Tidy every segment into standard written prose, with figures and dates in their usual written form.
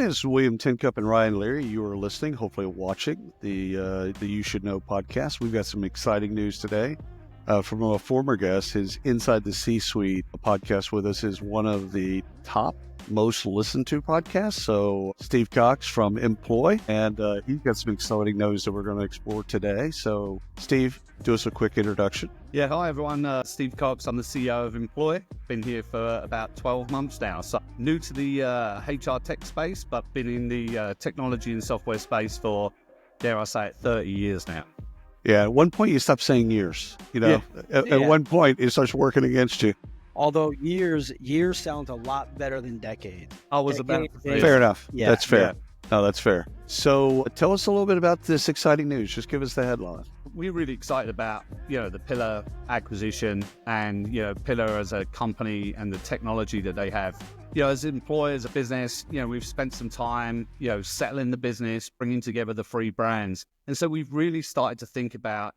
This is William Tincup and Ryan Leary. You are listening, hopefully watching, the You Should Know podcast. We've got some exciting news today from a former guest. His Inside the C-Suite podcast with us is one of the top most listened to podcasts. So Steve Cox from Employ, and he's got some exciting news that we're going to explore today. So Steve, do us a quick introduction. Yeah, hi everyone. Steve Cox. I'm the CEO of Employ. Been here for about 12 months now. So new to the HR tech space, but been in the technology and software space for, dare I say it, 30 years now. Yeah, at one point you stopped saying years. At one point it starts working against you. Although years sounds a lot better than decade. I was about Fair enough. Yeah. That's fair. Yeah. No, that's fair. So tell us a little bit about this exciting news. Just give us the headline. We're really excited about, the Pillar acquisition and, Pillar as a company and the technology that they have. As employers, a business, we've spent some time, settling the business, bringing together the three brands. And so we've really started to think about,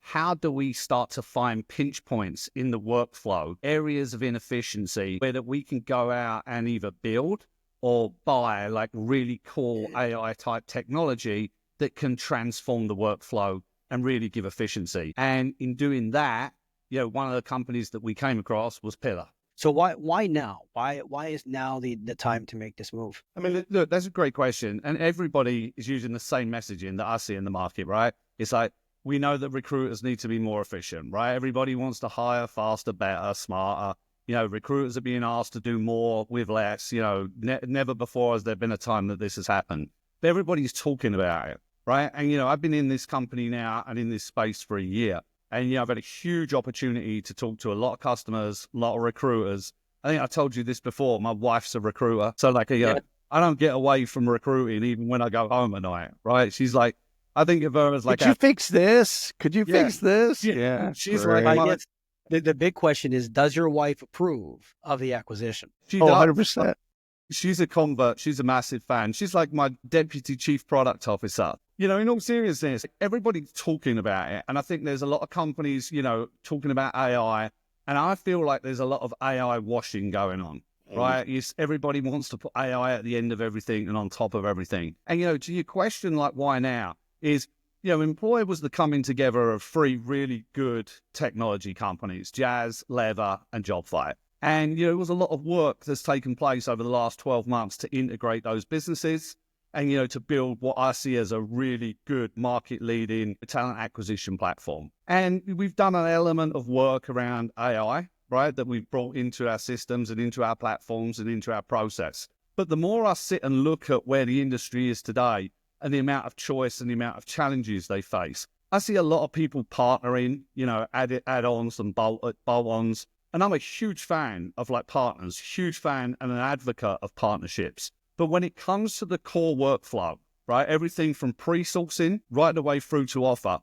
how do we start to find pinch points in the workflow, areas of inefficiency where that we can go out and either build or buy really cool AI type technology that can transform the workflow and really give efficiency. And in doing that, one of the companies that we came across was Pillar. So why now? Why is now the time to make this move? I mean, look, that's a great question. And everybody is using the same messaging that I see in the market, right? It's like, we know that recruiters need to be more efficient, right? Everybody wants to hire faster, better, smarter. Recruiters are being asked to do more with less. Never before has there been a time that this has happened. But everybody's talking about it, right? And, I've been in this company now and in this space for a year. And, I've had a huge opportunity to talk to a lot of customers, a lot of recruiters. I think I told you this before. My wife's a recruiter. So, I don't get away from recruiting even when I go home at night, right? She's like, I think of her as Could you fix this? Could you fix this? Yeah. She's great. like, The big question is, does your wife approve of the acquisition? she 100%. She's a convert. She's a massive fan. She's like my deputy chief product officer. In all seriousness, everybody's talking about it. And I think there's a lot of companies, talking about AI. And I feel like there's a lot of AI washing going on, right? Everybody wants to put AI at the end of everything and on top of everything. And, to your question, why now is, Employ was the coming together of three really good technology companies, Jazz, Lever, and JobFire. And, it was a lot of work that's taken place over the last 12 months to integrate those businesses and, to build what I see as a really good market-leading talent acquisition platform. And we've done an element of work around AI, right, that we've brought into our systems and into our platforms and into our process. But the more I sit and look at where the industry is today and the amount of choice and the amount of challenges they face, I see a lot of people partnering, add-ons and bolt-ons. And I'm a huge fan of partners, huge fan and an advocate of partnerships. But when it comes to the core workflow, right, everything from pre-sourcing right the way through to offer,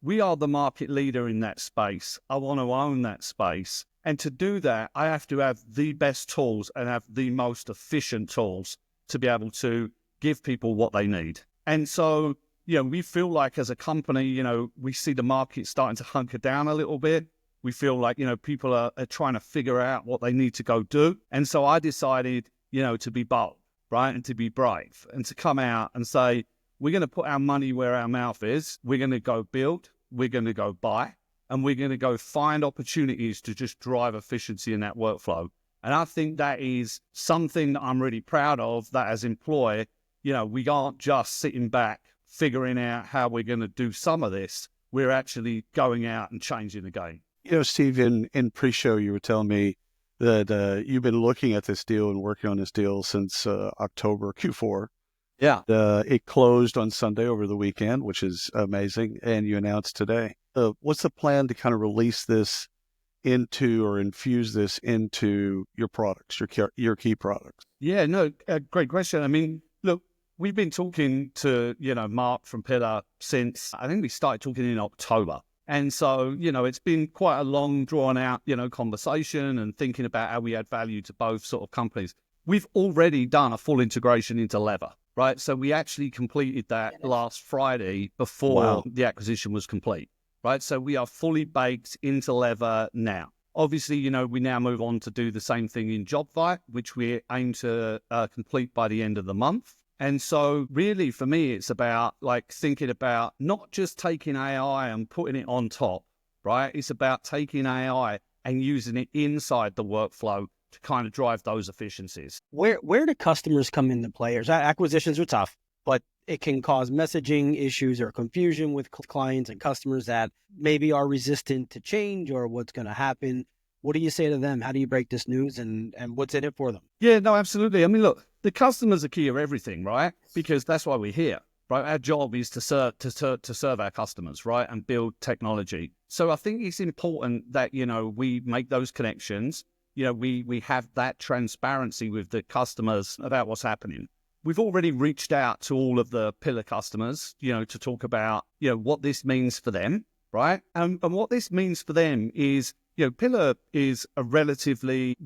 we are the market leader in that space. I want to own that space. And to do that, I have to have the best tools and have the most efficient tools to be able to give people what they need. And so, we feel like as a company, we see the market starting to hunker down a little bit. We feel like, people are trying to figure out what they need to go do. And so I decided, to be bold, right? And to be brave and to come out and say, we're going to put our money where our mouth is. We're going to go build, we're going to go buy, and we're going to go find opportunities to just drive efficiency in that workflow. And I think that is something that I'm really proud of, that as Employ, we aren't just sitting back figuring out how we're going to do some of this. We're actually going out and changing the game. Steve, in pre-show, you were telling me that you've been looking at this deal and working on this deal since October Q4. Yeah. It closed on Sunday over the weekend, which is amazing. And you announced today. What's the plan to kind of release this into or infuse this into your products, your key products? Yeah, no, great question. I mean, look, we've been talking to, Mark from Pillar since, I think we started talking in October. And so, it's been quite a long, drawn out, conversation and thinking about how we add value to both sort of companies. We've already done a full integration into Lever, right? So we actually completed that last Friday before the acquisition was complete, right? So we are fully baked into Lever now. Obviously, we now move on to do the same thing in JobVite, which we aim to complete by the end of the month. And so really for me, it's about like thinking about not just taking AI and putting it on top, right? It's about taking AI and using it inside the workflow to kind of drive those efficiencies. Where do customers come into play? Acquisitions are tough, but it can cause messaging issues or confusion with clients and customers that maybe are resistant to change or what's going to happen. What do you say to them? How do you break this news and what's in it for them? Yeah, no, absolutely. I mean, look, the customers are key of everything, right? Because that's why we're here, right? Our job is to serve our customers, right? And build technology. So I think it's important that, we make those connections. We have that transparency with the customers about what's happening. We've already reached out to all of the pillar customers, to talk about, what this means for them, right? And what this means for them is, Pillar is a relatively,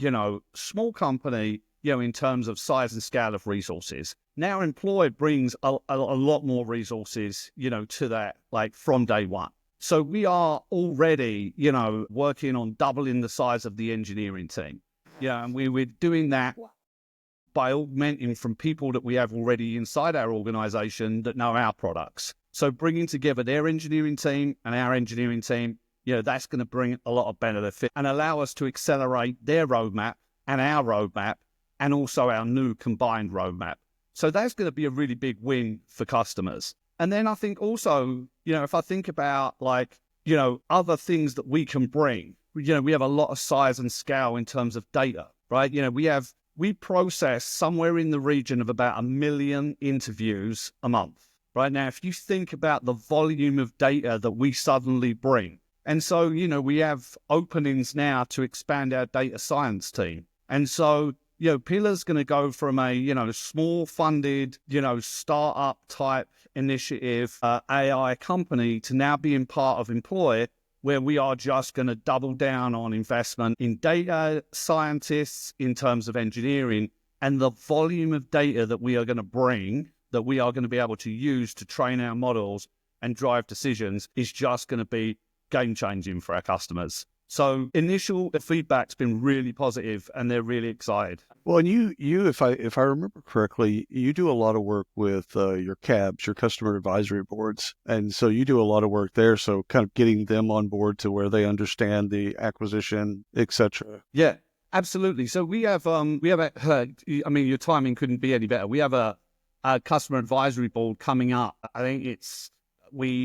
small company, in terms of size and scale of resources. Now Employ brings a lot more resources, to that, like from day one. So we are already, working on doubling the size of the engineering team. Yeah, and we're doing that by augmenting from people that we have already inside our organization that know our products. So bringing together their engineering team and our engineering team, that's going to bring a lot of benefit and allow us to accelerate their roadmap and our roadmap and also our new combined roadmap. So that's going to be a really big win for customers. And then I think also, if I think about other things that we can bring, we have a lot of size and scale in terms of data, right? We process somewhere in the region of about 1 million interviews a month. Right now, if you think about the volume of data that we suddenly bring, and so, we have openings now to expand our data science team. And so, Pillar's going to go from a, small funded, startup type initiative, AI company to now being part of Employ, where we are just going to double down on investment in data scientists in terms of engineering, and the volume of data that we are going to bring, that we are going to be able to use to train our models and drive decisions is just going to be game-changing for our customers. So initial feedback's been really positive and they're really excited. Well, and you, if I remember correctly, you do a lot of work with your CABs, your customer advisory boards. And so you do a lot of work there. So kind of getting them on board to where they understand the acquisition, et cetera. Yeah, absolutely. So we have your timing couldn't be any better. We have a customer advisory board coming up. I think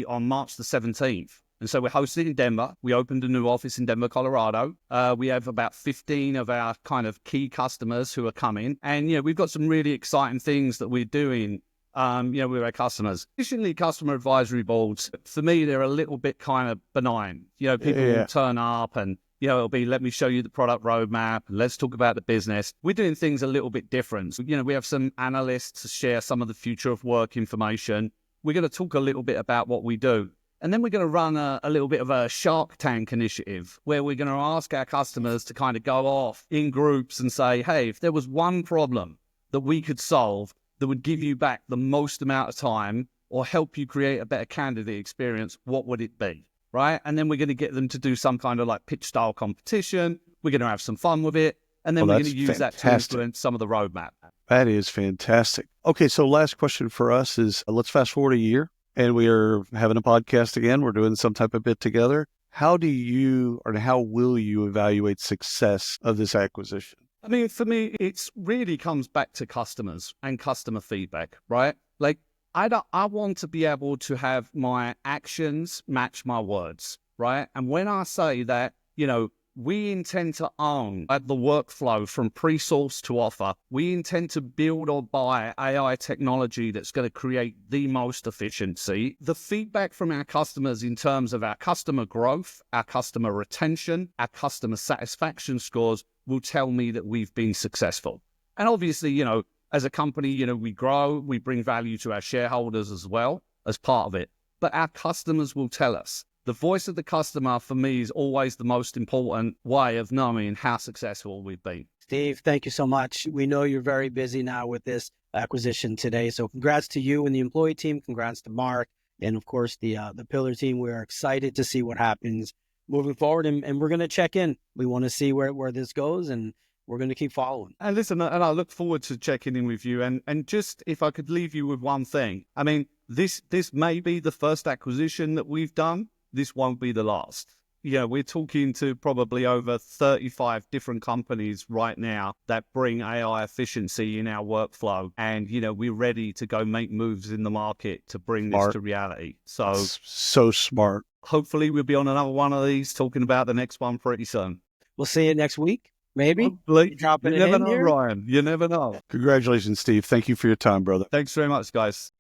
on March the 17th. And so we're hosting it in Denver. We opened a new office in Denver, Colorado. We have about 15 of our kind of key customers who are coming. And, we've got some really exciting things that we're doing, with our customers. Additionally, customer advisory boards, for me, they're a little bit kind of benign. People will turn up and, it'll be, let me show you the product roadmap. Let's talk about the business. We're doing things a little bit different. We have some analysts to share some of the future of work information. We're going to talk a little bit about what we do. And then we're going to run a little bit of a Shark Tank initiative where we're going to ask our customers to kind of go off in groups and say, hey, if there was one problem that we could solve that would give you back the most amount of time or help you create a better candidate experience, what would it be? Right? And then we're going to get them to do some kind of like pitch style competition. We're going to have some fun with it. And then we're going to use that to influence some of the roadmap. That is fantastic. Okay, so last question for us is, let's fast forward a year. And we are having a podcast again. We're doing some type of bit together. How will you evaluate success of this acquisition? I mean, for me, it really comes back to customers and customer feedback, right? Like, I want to be able to have my actions match my words, right? And when I say that, we intend to own the workflow from pre-source to offer. We intend to build or buy AI technology that's going to create the most efficiency. The feedback from our customers in terms of our customer growth, our customer retention, our customer satisfaction scores will tell me that we've been successful. And obviously, as a company, we grow, we bring value to our shareholders as well as part of it. But our customers will tell us. The voice of the customer, for me, is always the most important way of knowing how successful we've been. Steve, thank you so much. We know you're very busy now with this acquisition today. So congrats to you and the employee team. Congrats to Mark. And of course, the Pillar team. We're excited to see what happens moving forward, and we're going to check in. We want to see where this goes, and we're going to keep following. And listen, and I look forward to checking in with you. And just if I could leave you with one thing, I mean, this may be the first acquisition that we've done. This won't be the last. We're talking to probably over 35 different companies right now that bring AI efficiency in our workflow. And, we're ready to go make moves in the market to bring this to reality. So smart. Hopefully we'll be on another one of these talking about the next one pretty soon. We'll see you next week. Maybe. Hopefully. Dropping You it never in know, here. Ryan. You never know. Congratulations, Steve. Thank you for your time, brother. Thanks very much, guys.